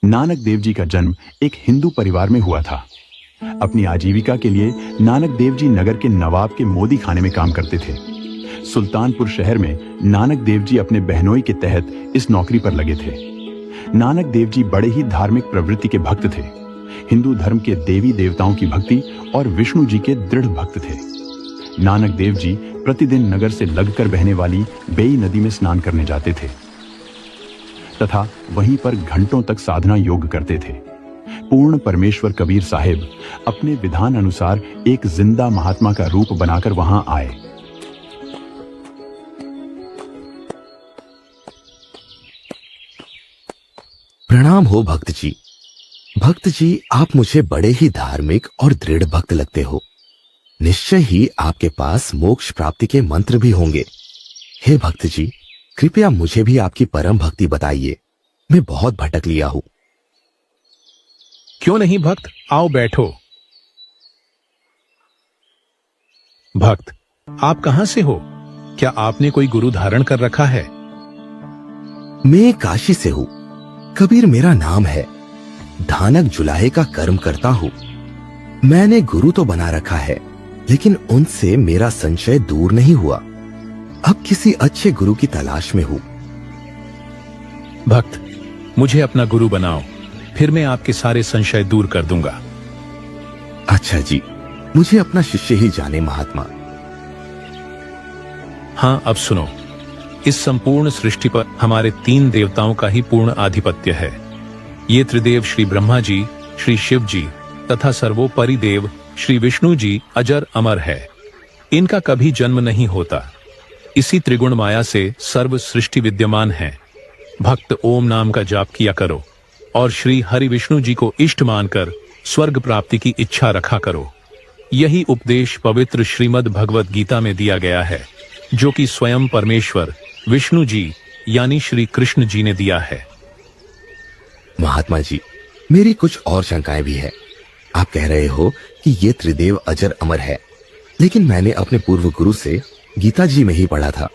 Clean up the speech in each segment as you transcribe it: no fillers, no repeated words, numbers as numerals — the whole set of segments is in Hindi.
नानक देव जी का जन्म एक हिंदू परिवार में हुआ था। अपनी आजीविका के लिए नानक देव जी नगर के नवाब के मोदी खाने में काम करते थे। सुल्तानपुर शहर में नानक देव जी अपने बहनोई के तहत इस नौकरी पर लगे थे। नानक देव जी बड़े ही धार्मिक प्रवृत्ति के भक्त थे। हिंदू धर्म के देवी देवताओं की भक्ति और विष्णु जी के दृढ़ भक्त थे। नानक देव जी प्रतिदिन नगर से लगकर बहने वाली बेई नदी में स्नान करने जाते थे तथा वहीं पर घंटों तक साधना योग करते थे। पूर्ण परमेश्वर कबीर साहिब अपने विधान अनुसार एक जिंदा महात्मा का रूप बनाकर वहां आए। प्रणाम हो भक्त जी। भक्त जी, आप मुझे बड़े ही धार्मिक और दृढ़ भक्त लगते हो। निश्चय ही आपके पास मोक्ष प्राप्ति के मंत्र भी होंगे। हे भक्त जी, कृपया मुझे भी आपकी परम भक्ति बताइए। मैं बहुत भटक लिया हूं। क्यों नहीं भक्त, आओ बैठो। भक्त, आप कहां से हो? क्या आपने कोई गुरु धारण कर रखा है? मैं काशी से हूं। कबीर मेरा नाम है। धानक जुलाहे का कर्म करता हूं। मैंने गुरु तो बना रखा है, लेकिन उनसे मेरा संशय दूर नहीं हुआ। अब किसी अच्छे गुरु की तलाश में हूं। भक्त, मुझे अपना गुरु बनाओ, फिर मैं आपके सारे संशय दूर कर दूंगा। अच्छा जी, मुझे अपना शिष्य ही जाने महात्मा। हाँ, अब सुनो। इस संपूर्ण सृष्टि पर हमारे 3 देवताओं का ही पूर्ण आधिपत्य है। ये त्रिदेव श्री ब्रह्मा जी, श्री शिव जी तथा सर्वोपरि देव श्री विष्णु जी अजर अमर है। इनका कभी जन्म नहीं होता। इसी त्रिगुण माया से सर्व सृष्टि विद्यमान है। भक्त ओम नाम का जाप किया करो और श्री हरि विष्णु जी को इष्ट मानकर स्वर्ग प्राप्ति की इच्छा रखा करो। यही उपदेश पवित्र श्रीमद् भगवत गीता में दिया गया है, जो कि स्वयं परमेश्वर विष्णु जी यानी श्री कृष्ण जी ने दिया है। महात्मा जी, मेरी कुछ और शंकाएं भी है। आप कह रहे हो कि ये त्रिदेव अजर अमर है, लेकिन मैंने अपने पूर्व गुरु से गीता जी में ही पढ़ा था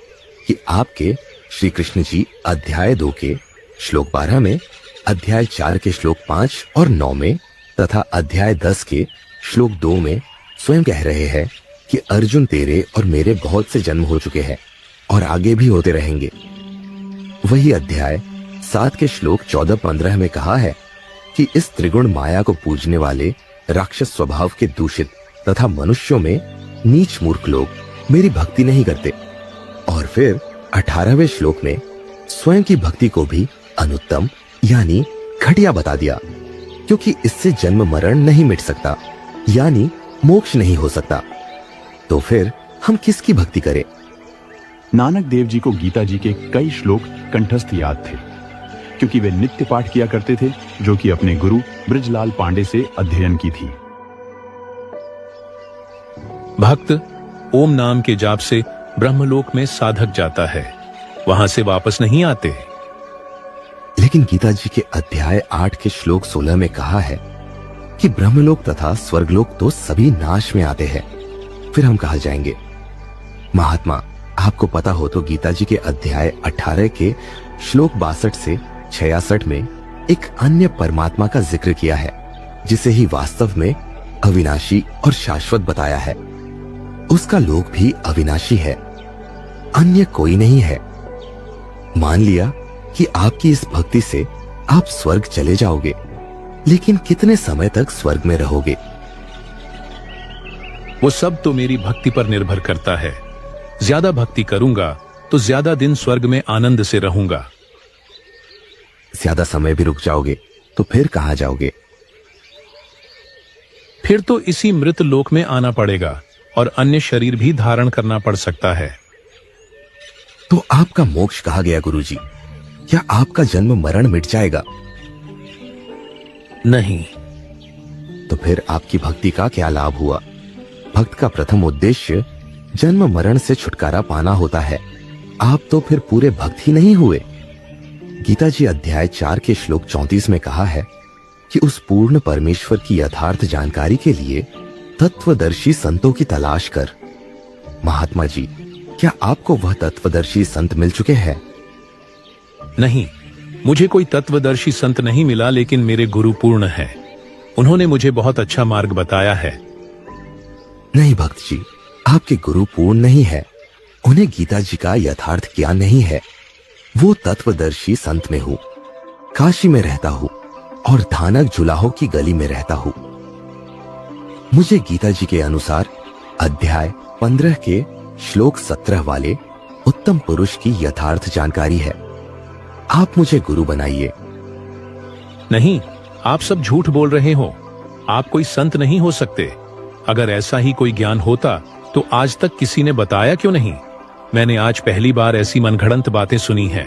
कि आपके श्री कृष्ण जी अध्याय 2 के श्लोक 12 में, अध्याय 4 के श्लोक 5 और 9 में तथा अध्याय 10 के श्लोक 2 में स्वयं कह रहे हैं कि अर्जुन, तेरे और मेरे बहुत से जन्म हो चुके हैं और आगे भी होते रहेंगे। वही अध्याय 7 के श्लोक 14-15 में कहा है कि इस त्रिगुण माया को पूजने वाले राक्षस स्वभाव के दूषित तथा मनुष्यों में नीच मूर्ख लोग मेरी भक्ति नहीं करते। और फिर 18वें श्लोक में स्वयं की भक्ति को भी अनुत्तम यानी घटिया बता दिया, क्योंकि इससे जन्म मरण नहीं मिट सकता, यानी मोक्ष नहीं हो सकता। तो फिर हम किसकी भक्ति करें? नानक देव जी को गीता जी के कई श्लोक कंठस्थ याद थे, क्योंकि वे नित्य पाठ किया करते थे, जो कि अपने गुरु ब्रजलाल पांडे से अध्ययन की थी। भक्त ओम नाम के जाप से ब्रह्मलोक में साधक जाता है, वहां से वापस नहीं आते। लेकिन गीता जी के अध्याय 8 के श्लोक 16 में कहा है कि ब्रह्मलोक तथा स्वर्गलोक तो सभी नाश में आते हैं, फिर हम कहाँ जाएंगे? महात्मा, आपको पता हो तो गीता जी के अध्याय 18 के श्लोक 62 से 66 में एक अन्य परमात्मा का जिक्र किया है, जिसे ही वास्तव में अविनाशी और शाश्वत बताया है। उसका लोक भी अविनाशी है, अन्य कोई नहीं है। मान लिया कि आपकी इस भक्ति से आप स्वर्ग चले जाओगे, लेकिन कितने समय तक स्वर्ग में रहोगे? वो सब तो मेरी भक्ति पर निर्भर करता है। ज्यादा भक्ति करूंगा तो ज्यादा दिन स्वर्ग में आनंद से रहूंगा। ज्यादा समय भी रुक जाओगे तो फिर कहां जाओगे? फिर तो इसी मृत लोक में आना पड़ेगा और अन्य शरीर भी धारण करना पड़ सकता है। तो आपका मोक्ष कहा गया गुरुजी? क्या आपका जन्म मरण मिट जाएगा? नहीं। तो फिर आपकी भक्ति का क्या लाभ हुआ? भक्त का प्रथम उद्देश्य जन्म मरण से छुटकारा पाना होता है। आप तो फिर पूरे भक्त ही नहीं हुए। गीता जी अध्याय 4 के श्लोक 34 में कहा है कि उस पूर्ण परमेश्वर की यथार्थ जानकारी के लिए तत्वदर्शी संतों की तलाश कर। महात्मा जी, क्या आपको वह तत्वदर्शी संत मिल चुके हैं? नहीं, मुझे कोई तत्वदर्शी संत नहीं मिला, लेकिन मेरे गुरु पूर्ण है। उन्होंने मुझे बहुत अच्छा मार्ग बताया है। नहीं भक्त जी, आपके गुरु पूर्ण नहीं है। उन्हें गीता जी का यथार्थ ज्ञान नहीं है। वो तत्वदर्शी संत में हूँ, काशी में रहता हूँ और धानक जुलाहो की गली में रहता हूँ। मुझे गीता जी के अनुसार अध्याय 15 के श्लोक 17 वाले उत्तम पुरुष की यथार्थ जानकारी है। आप मुझे गुरु बनाइए। नहीं, आप सब झूठ बोल रहे हो। आप कोई संत नहीं हो सकते। अगर ऐसा ही कोई ज्ञान होता तो आज तक किसी ने बताया क्यों नहीं? मैंने आज पहली बार ऐसी मनगढ़ंत बातें सुनी हैं।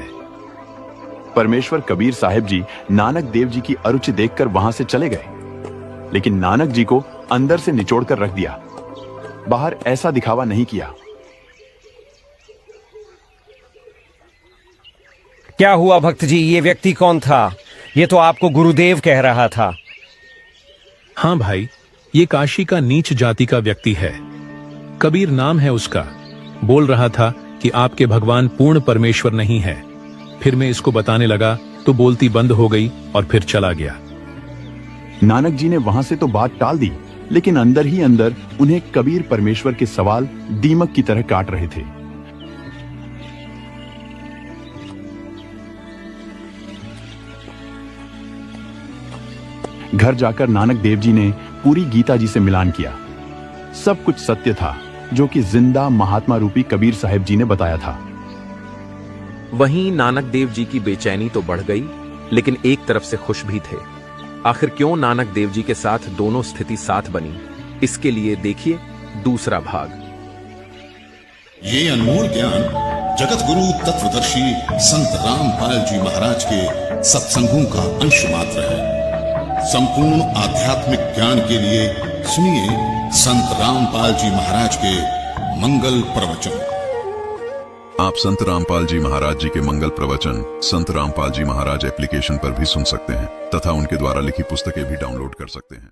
परमेश्वर कबीर साहिब जी नानक देव जी की अरुचि देखकर वहां से चले गए, लेकिन नानक जी को अंदर से निचोड़कर रख दिया। बाहर ऐसा दिखावा नहीं किया। क्या हुआ भक्त जी? ये व्यक्ति कौन था? ये तो आपको गुरुदेव कह रहा था। हाँ भाई, ये काशी का नीच जाति का व्यक्ति है। कबीर नाम है उसका। बोल रहा था कि आपके भगवान पूर्ण परमेश्वर नहीं है। फिर मैं इसको बताने लगा तो बोलती बंद हो गई और फिर चला गया। नानक जी ने वहां से तो बात टाल दी, लेकिन अंदर ही अंदर उन्हें कबीर परमेश्वर के सवाल दीमक की तरह काट रहे थे। घर जाकर नानक देव जी ने पूरी गीता जी से मिलान किया। सब कुछ सत्य था जो कि जिंदा महात्मा रूपी कबीर साहिब जी ने बताया था। वहीं नानक देव जी की बेचैनी तो बढ़ गई, लेकिन एक तरफ से खुश भी थे। आखिर क्यों नानक देव जी के साथ दोनों स्थिति साथ बनी, इसके लिए देखिए दूसरा भाग। ये अनमोल ज्ञान जगत गुरु तत्वदर्शी संत रामपाल जी महाराज के सत्संगों का अंश मात्र है। संपूर्ण आध्यात्मिक ज्ञान के लिए सुनिए संत रामपाल जी महाराज के मंगल प्रवचन। आप संत रामपाल जी महाराज जी के मंगल प्रवचन संत रामपाल जी महाराज एप्लीकेशन पर भी सुन सकते हैं तथा उनके द्वारा लिखी पुस्तकें भी डाउनलोड कर सकते हैं।